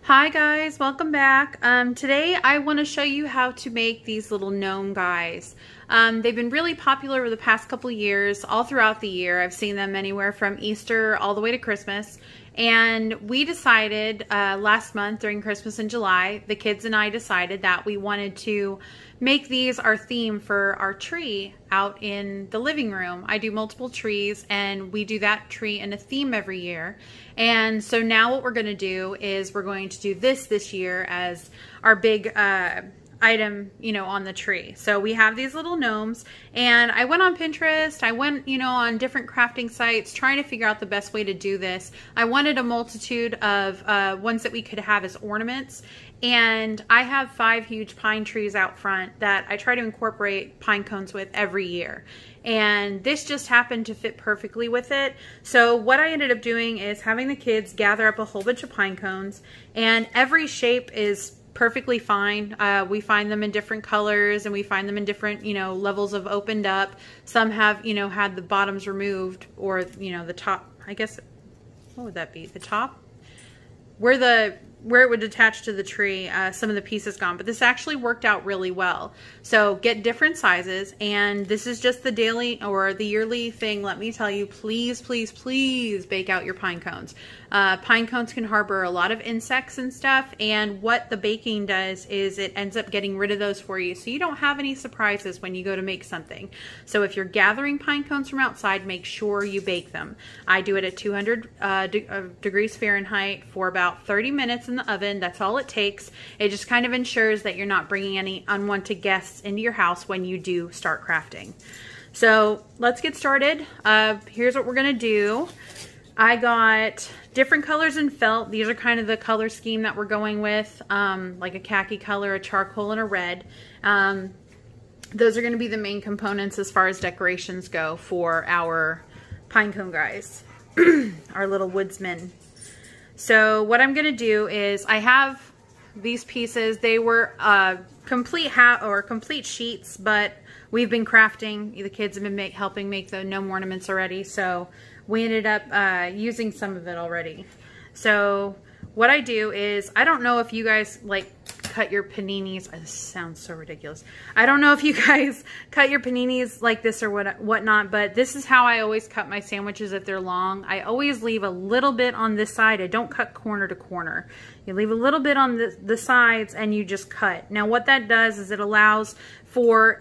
Hi guys, welcome back. Today I want to show you how to make these little gnome guys. They've been really popular over the past couple years, all throughout the year. I've seen them anywhere from Easter all the way to Christmas. And we decided last month during Christmas in July, the kids and I decided that we wanted to make these our theme for our tree out in the living room. I do multiple trees and we do that tree in a theme every year. And so now what we're going to do is we're going to do this year as our big item, on the tree. So we have these little gnomes, and I went on Pinterest, I went, on different crafting sites trying to figure out the best way to do this. I wanted a multitude of ones that we could have as ornaments, and I have 5 huge pine trees out front that I try to incorporate pine cones with every year. And this just happened to fit perfectly with it. So what I ended up doing is having the kids gather up a whole bunch of pine cones, and every shape is perfectly fine. We find them in different colors, and we find them in different, levels of opened up. Some have, had the bottoms removed, or, the top, I guess, what would that be? The top? Where it would attach to the tree, some of the pieces gone, but this actually worked out really well. So get different sizes, and this is just the daily or the yearly thing. Let me tell you, please, please, please bake out your pine cones. Pine cones can harbor a lot of insects and stuff, and what the baking does is it ends up getting rid of those for you, so you don't have any surprises when you go to make something. So if you're gathering pine cones from outside, make sure you bake them. I do it at 200 degrees Fahrenheit for about 30 minutes in the oven. That's all it takes. It just kind of ensures that you're not bringing any unwanted guests into your house when you do start crafting. So let's get started. Here's what we're gonna do. I got different colors in felt. These are kind of the color scheme that we're going with, like a khaki color, a charcoal, and a red. Those are going to be the main components as far as decorations go for our pine cone guys, our little woodsmen. So what I'm going to do is I have these pieces. They were complete complete sheets, but we've been crafting. The kids have been helping make the gnome ornaments already, so we ended up using some of it already. So what I do is, I don't know if you guys like cut your paninis. This sounds so ridiculous. I don't know if you guys cut your paninis like this or whatnot, but this is how I always cut my sandwiches if they're long. I always leave a little bit on this side. I don't cut corner to corner. You leave a little bit on the sides and you just cut. Now what that does is it allows for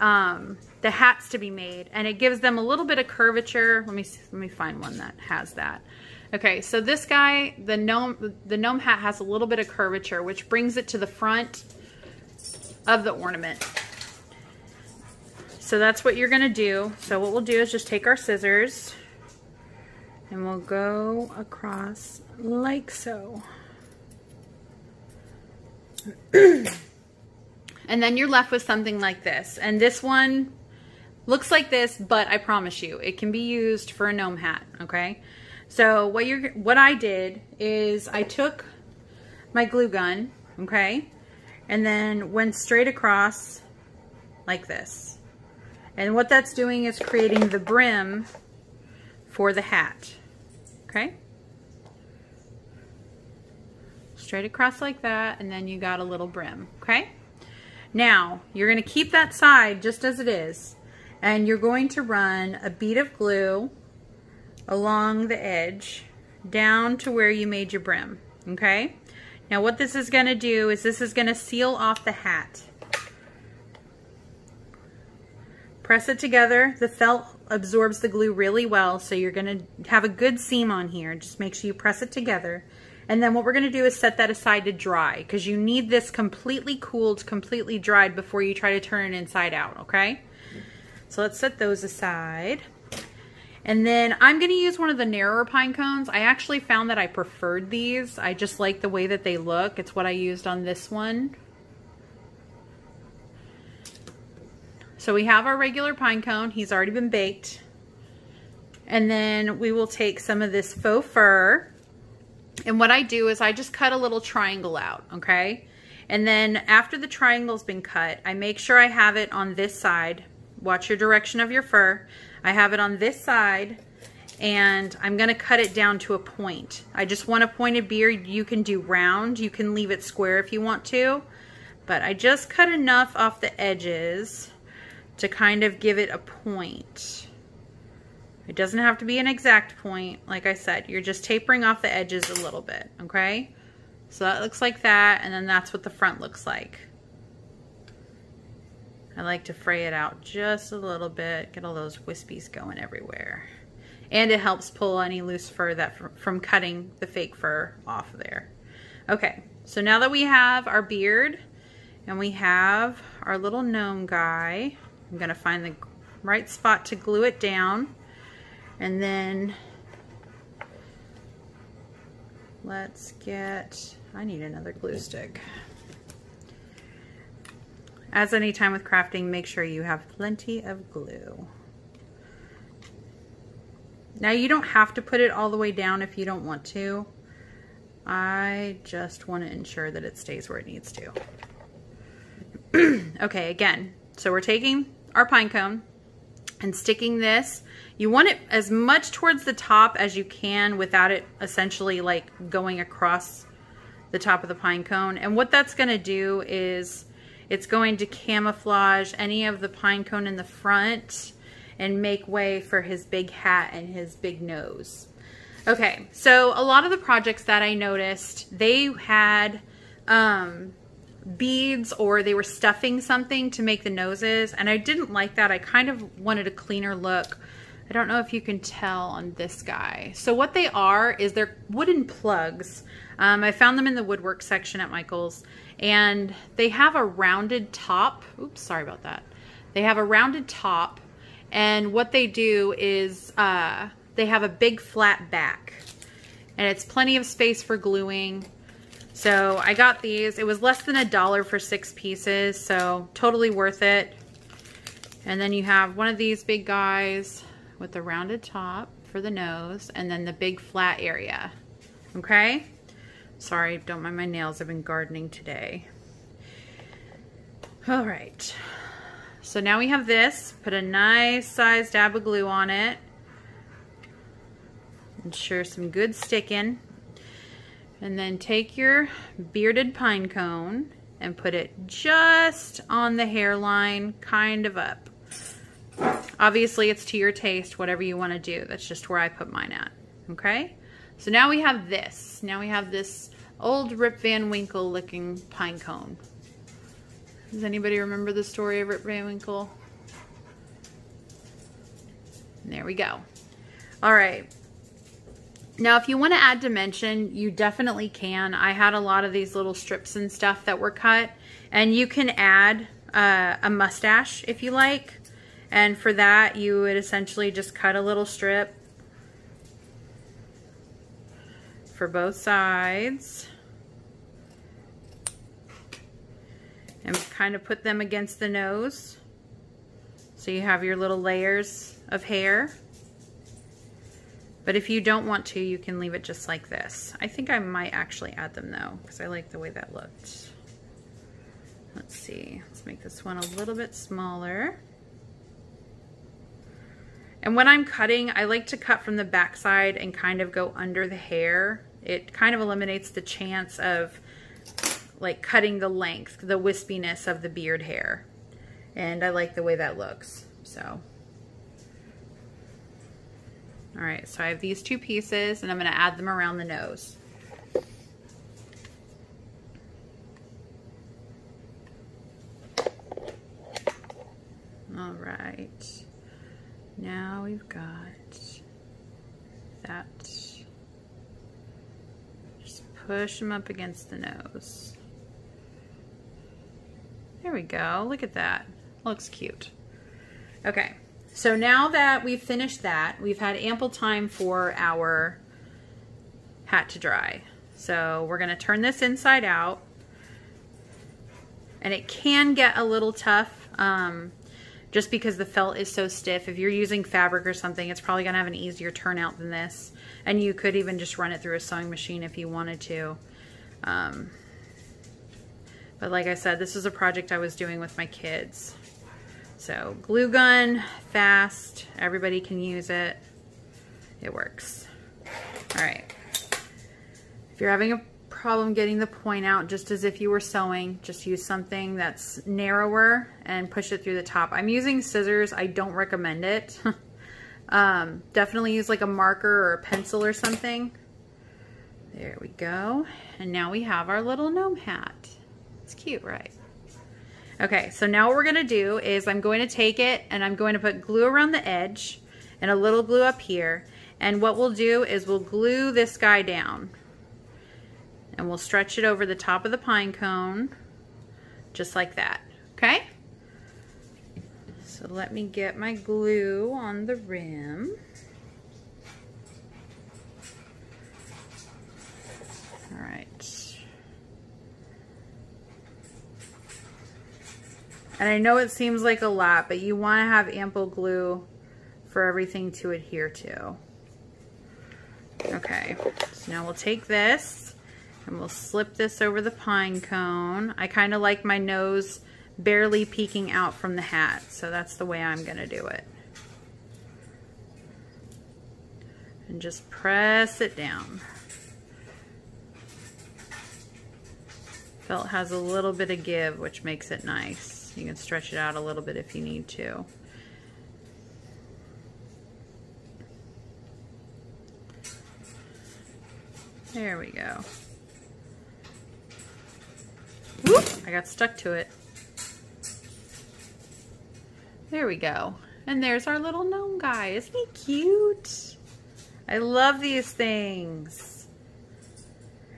the hats to be made, and it gives them a little bit of curvature. Let me find one that has that. Okay, so this guy, the gnome hat has a little bit of curvature, which brings it to the front of the ornament. So that's what you're gonna do. So what we'll do is just take our scissors and we'll go across like so. And then you're left with something like this. And this one looks like this, but I promise you, it can be used for a gnome hat, okay? So what I did is I took my glue gun, okay, and then went straight across like this. And what that's doing is creating the brim for the hat, okay? Straight across like that, and then you got a little brim, okay? Now, you're gonna keep that side just as it is, and you're going to run a bead of glue along the edge down to where you made your brim, okay? Now what this is gonna do is this is gonna seal off the hat. Press it together. The felt absorbs the glue really well, so you're gonna have a good seam on here. Just make sure you press it together. And then what we're gonna do is set that aside to dry, because you need this completely cooled, completely dried before you try to turn it inside out, okay? So let's set those aside. And then I'm going to use one of the narrower pine cones. I actually found that I preferred these. I just like the way that they look. It's what I used on this one. So we have our regular pine cone. He's already been baked. And then we will take some of this faux fur. And what I do is I just cut a little triangle out, okay? And then after the triangle's been cut, I make sure I have it on this side. Watch your direction of your fur. I have it on this side, and I'm gonna cut it down to a point. I just want a pointed beard. You can do round, you can leave it square if you want to, but I just cut enough off the edges to kind of give it a point. It doesn't have to be an exact point. Like I said, you're just tapering off the edges a little bit, okay? So that looks like that, and then that's what the front looks like. I like to fray it out just a little bit, get all those wispies going everywhere. And it helps pull any loose fur that from cutting the fake fur off of there. Okay, so now that we have our beard and we have our little gnome guy, I'm gonna find the right spot to glue it down. And then let's get, I need another glue stick. As any time with crafting, make sure you have plenty of glue. Now you don't have to put it all the way down if you don't want to. I just want to ensure that it stays where it needs to. Okay, again, so we're taking our pine cone and sticking this. You want it as much towards the top as you can without it essentially like going across the top of the pine cone. And what that's going to do is it's going to camouflage any of the pine cone in the front and make way for his big hat and his big nose. Okay, so a lot of the projects that I noticed, they had beads or they were stuffing something to make the noses, and I didn't like that. I kind of wanted a cleaner look. I don't know if you can tell on this guy. So what they are is they're wooden plugs. I found them in the woodwork section at Michael's, and they have a rounded top. Oops, sorry about that. They have a rounded top, and what they do is they have a big flat back, and it's plenty of space for gluing. So I got these. It was less than $1 for 6 pieces, so totally worth it. And then you have one of these big guys with the rounded top for the nose, and then the big flat area. Okay? Sorry, don't mind my nails. I've been gardening today. All right. So now we have this. Put a nice size dab of glue on it. Ensure some good sticking. And then take your bearded pine cone and put it just on the hairline, kind of up. Obviously, it's to your taste, whatever you want to do. That's just where I put mine at. Okay? So now we have this. Now we have this old Rip Van Winkle looking pine cone. Does anybody remember the story of Rip Van Winkle? There we go. All right. Now, if you want to add dimension, you definitely can. I had a lot of these little strips and stuff that were cut, and you can add a mustache if you like. And for that, you would essentially just cut a little strip for both sides and kind of put them against the nose. So you have your little layers of hair. But if you don't want to, you can leave it just like this. I think I might actually add them though, because I like the way that looked. Let's see, let's make this one a little bit smaller. And when I'm cutting, I like to cut from the back side and kind of go under the hair. It kind of eliminates the chance of like cutting the length, the wispiness of the beard hair. And I like the way that looks, so. All right, so I have these 2 pieces and I'm gonna add them around the nose. All right, now we've got that. Just push them up against the nose. There we go, look at that, looks cute. Okay. So now that we've finished that, we've had ample time for our hat to dry. So we're gonna turn this inside out. And it can get a little tough just because the felt is so stiff. If you're using fabric or something, it's probably gonna have an easier turnout than this. And you could even just run it through a sewing machine if you wanted to. But like I said, this is a project I was doing with my kids. So glue gun, fast, everybody can use it. it works. All right. If you're having a problem getting the point out, just as if you were sewing, just use something that's narrower and push it through the top. I'm using scissors. I don't recommend it. Definitely use like a marker or a pencil or something. There we go. And now we have our little gnome hat. It's cute, right? Okay, so now what we're gonna do is I'm going to take it and I'm going to put glue around the edge and a little glue up here. And what we'll do is we'll glue this guy down. And we'll stretch it over the top of the pine cone, just like that, okay? So let me get my glue on the rim. All right. And I know it seems like a lot, but you want to have ample glue for everything to adhere to. Okay, so now we'll take this and we'll slip this over the pine cone. I kind of like my nose barely peeking out from the hat, so that's the way I'm gonna do it. And just press it down. Felt has a little bit of give, which makes it nice. You can stretch it out a little bit if you need to. There we go. Whoop, I got stuck to it. There we go. And there's our little gnome guy. Isn't he cute? I love these things.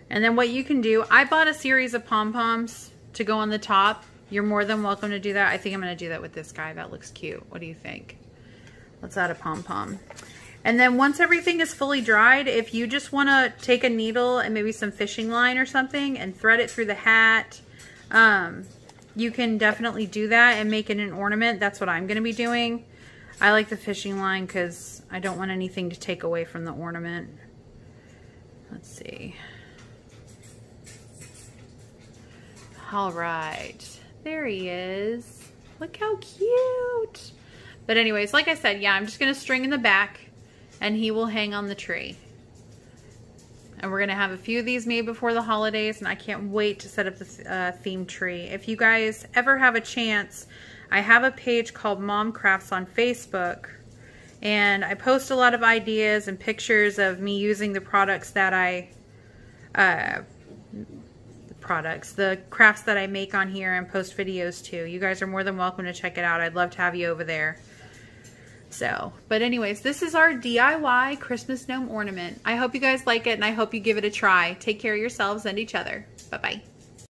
And then what you can do, I bought a series of pom-poms to go on the top. You're more than welcome to do that. I think I'm going to do that with this guy. That looks cute. What do you think? Let's add a pom-pom. And then once everything is fully dried, if you just want to take a needle and maybe some fishing line or something and thread it through the hat, you can definitely do that and make it an ornament. That's what I'm going to be doing. I like the fishing line because I don't want anything to take away from the ornament. Let's see. All right, there he is. Look how cute. But anyways, like I said, yeah, I'm just going to string in the back and he will hang on the tree. And we're going to have a few of these made before the holidays, and I can't wait to set up the theme tree. If you guys ever have a chance, I have a page called Mom Crafts on Facebook, and I post a lot of ideas and pictures of me using the products that the crafts that I make on here, and post videos too. You guys are more than welcome to check it out. I'd love to have you over there. So, but anyways, this is our DIY Christmas gnome ornament. I hope you guys like it, and I hope you give it a try. Take care of yourselves and each other. Bye-bye.